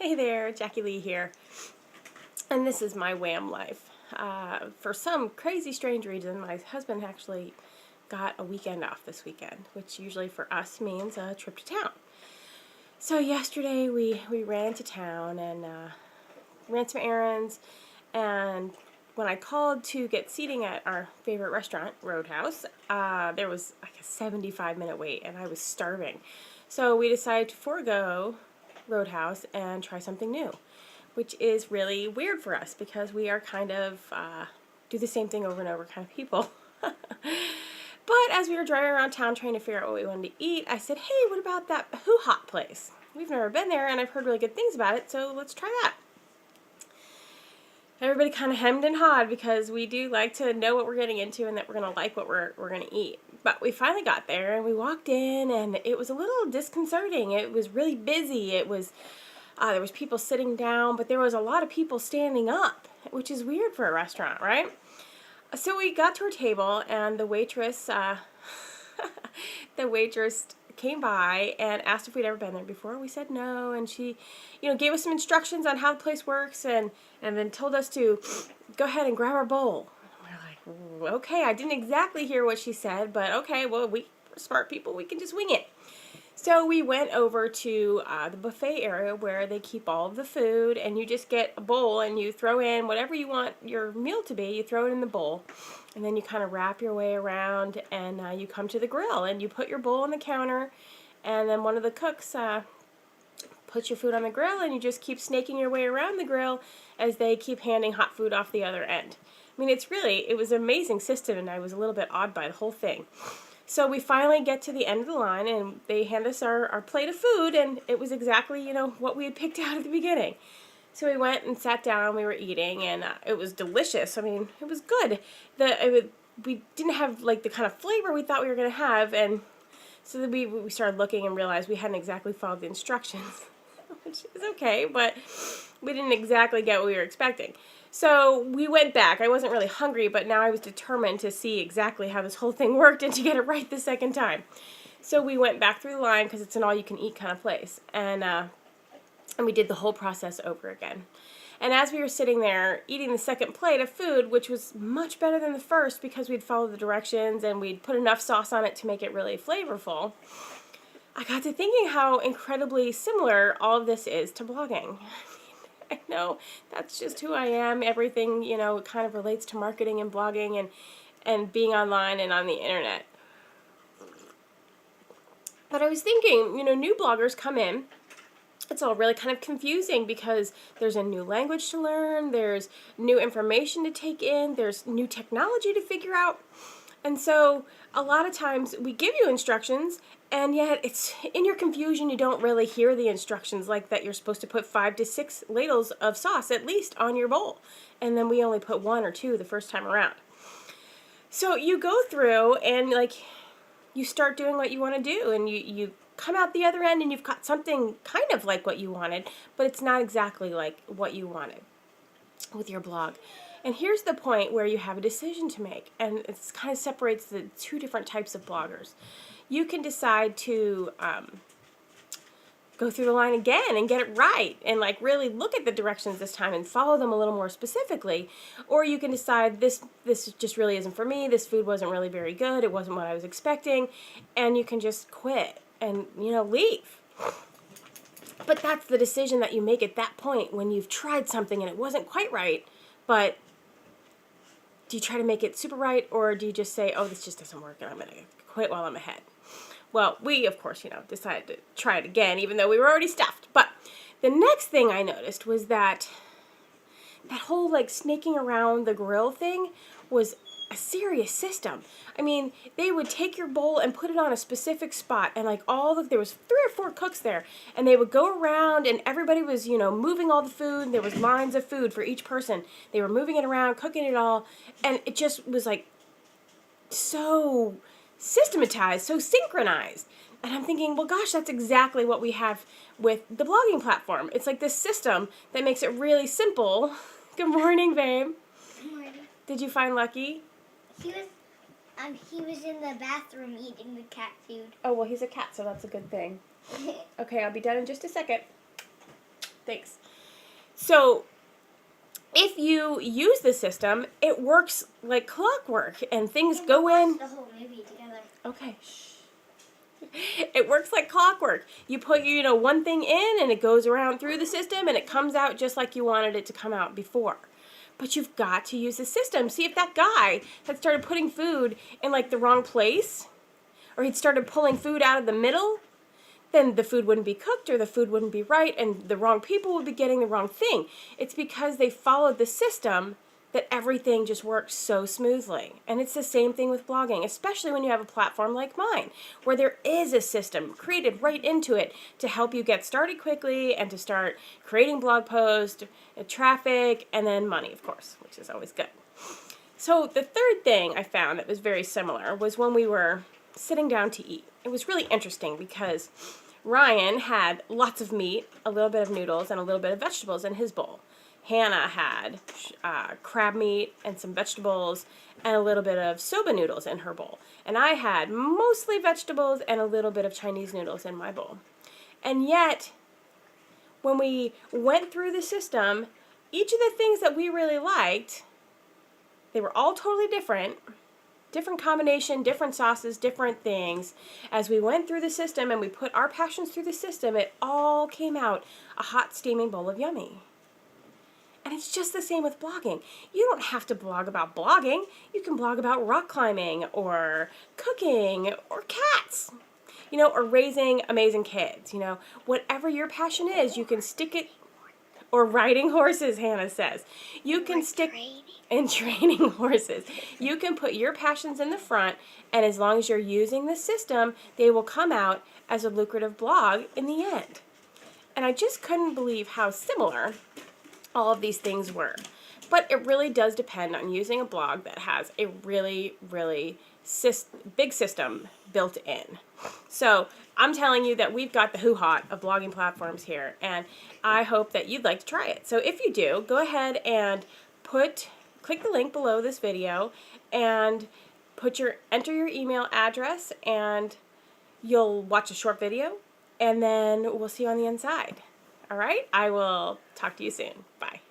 Hey there, Jackie Lee here, and this is my Wham life. For some crazy strange reason, my husband actually got a weekend off this weekend, which usually for us means a trip to town. So yesterday we ran into town and ran some errands, and when I called to get seating at our favorite restaurant, Roadhouse, there was like a 75-minute wait, and I was starving. So we decided to forego Roadhouse and try something new, which is really weird for us because we are kind of do the same thing over and over kind of people. But as we were driving around town trying to figure out what we wanted to eat, I said, hey, what about that HuHot place? We've never been there and I've heard really good things about it, so let's try that. Everybody kind of hemmed and hawed because we do like to know what we're getting into and that we're going to like what we're going to eat. But we finally got there and we walked in and it was a little disconcerting. It was really busy. It was there was people sitting down, but there was a lot of people standing up, which is weird for a restaurant, right? So we got to our table and the waitress came by and asked if we'd ever been there before. We said no, and she, gave us some instructions on how the place works, and then told us to go ahead and grab our bowl. We're like, okay, I didn't exactly hear what she said, but okay, well, we're smart people, we can just wing it. So we went over to the buffet area where they keep all of the food, and you just get a bowl and you throw in whatever you want your meal to be. You throw it in the bowl, and then you kind of wrap your way around, and you come to the grill, and you put your bowl on the counter, and then one of the cooks puts your food on the grill, and you just keep snaking your way around the grill as they keep handing hot food off the other end. I mean, it was an amazing system, and I was a little bit awed by the whole thing. So we finally get to the end of the line, and they hand us our plate of food, and it was exactly, what we had picked out at the beginning. So we went and sat down, we were eating, and it was delicious. I mean, it was good. We didn't have, like, the kind of flavor we thought we were going to have, and so then we started looking and realized we hadn't exactly followed the instructions, which is okay, but we didn't exactly get what we were expecting. So we went back. I wasn't really hungry, but now I was determined to see exactly how this whole thing worked and to get it right the second time. So we went back through the line because it's an all-you-can-eat kind of place, and we did the whole process over again. And as we were sitting there eating the second plate of food, which was much better than the first because we'd followed the directions and we'd put enough sauce on it to make it really flavorful, I got to thinking how incredibly similar all of this is to blogging. I know, that's just who I am. Everything, kind of relates to marketing and blogging and being online and on the internet. But I was thinking, new bloggers come in. It's all really kind of confusing because there's a new language to learn, there's new information to take in, there's new technology to figure out. And so a lot of times we give you instructions, and yet it's in your confusion you don't really hear the instructions, like that you're supposed to put 5 to 6 ladles of sauce at least on your bowl. And then we only put 1 or 2 the first time around. So you go through and you start doing what you want to do, and you come out the other end and you've got something kind of like what you wanted, but it's not exactly like what you wanted with your blog. And here's the point where you have a decision to make, and it kind of separates the two different types of bloggers. You can decide to go through the line again and get it right and really look at the directions this time and follow them a little more specifically, or you can decide this just really isn't for me, this food wasn't really very good, it wasn't what I was expecting, and you can just quit and leave. But that's the decision that you make at that point when you've tried something and it wasn't quite right. But do you try to make it super right, or do you just say, oh, this just doesn't work and I'm going to quit while I'm ahead? Well, we, of course, decided to try it again, even though we were already stuffed. But the next thing I noticed was that whole, snaking around the grill thing was a serious system. I mean, they would take your bowl and put it on a specific spot, and there was 3 or 4 cooks there, and they would go around, and everybody was, moving all the food. There was lines of food for each person. They were moving it around, cooking it all, and it just was so systematized, so synchronized. And I'm thinking, well, gosh, that's exactly what we have with the blogging platform. It's like this system that makes it really simple. Good morning, babe. Good morning. Did you find Lucky? He was in the bathroom eating the cat food. Oh, well, he's a cat, so that's a good thing. Okay, I'll be done in just a second. Thanks. So if you use the system, it works like clockwork, and things go in. The whole movie together. Okay. Shh. It works like clockwork. You put one thing in, and it goes around through the system, and it comes out just like you wanted it to come out before. But you've got to use the system. See, if that guy had started putting food in like the wrong place, or he'd started pulling food out of the middle, then the food wouldn't be cooked, or the food wouldn't be right, and the wrong people would be getting the wrong thing. It's because they followed the system that everything just works so smoothly. And it's the same thing with blogging, especially when you have a platform like mine, where there is a system created right into it to help you get started quickly and to start creating blog posts, traffic, and then money, of course, which is always good. So the third thing I found that was very similar was when we were sitting down to eat. It was really interesting because Ryan had lots of meat, a little bit of noodles, and a little bit of vegetables in his bowl. Hannah had crab meat and some vegetables and a little bit of soba noodles in her bowl. And I had mostly vegetables and a little bit of Chinese noodles in my bowl. And yet, when we went through the system, each of the things that we really liked, they were all totally different combination, different sauces, different things. As we went through the system and we put our passions through the system, it all came out a hot, steaming bowl of yummy. And it's just the same with blogging. You don't have to blog about blogging. You can blog about rock climbing or cooking or cats, or raising amazing kids. Whatever your passion is, you can stick it, or riding horses, Hannah says. You can stick in training horses. You can put your passions in the front, and as long as you're using the system, they will come out as a lucrative blog in the end. And I just couldn't believe how similar all of these things were. But it really does depend on using a blog that has a really, really big system built in. So I'm telling you that we've got the HuHot of blogging platforms here, and I hope that you'd like to try it. So if you do, go ahead and click the link below this video and enter your email address, and you'll watch a short video, and then we'll see you on the inside. All right? I will talk to you soon. Bye.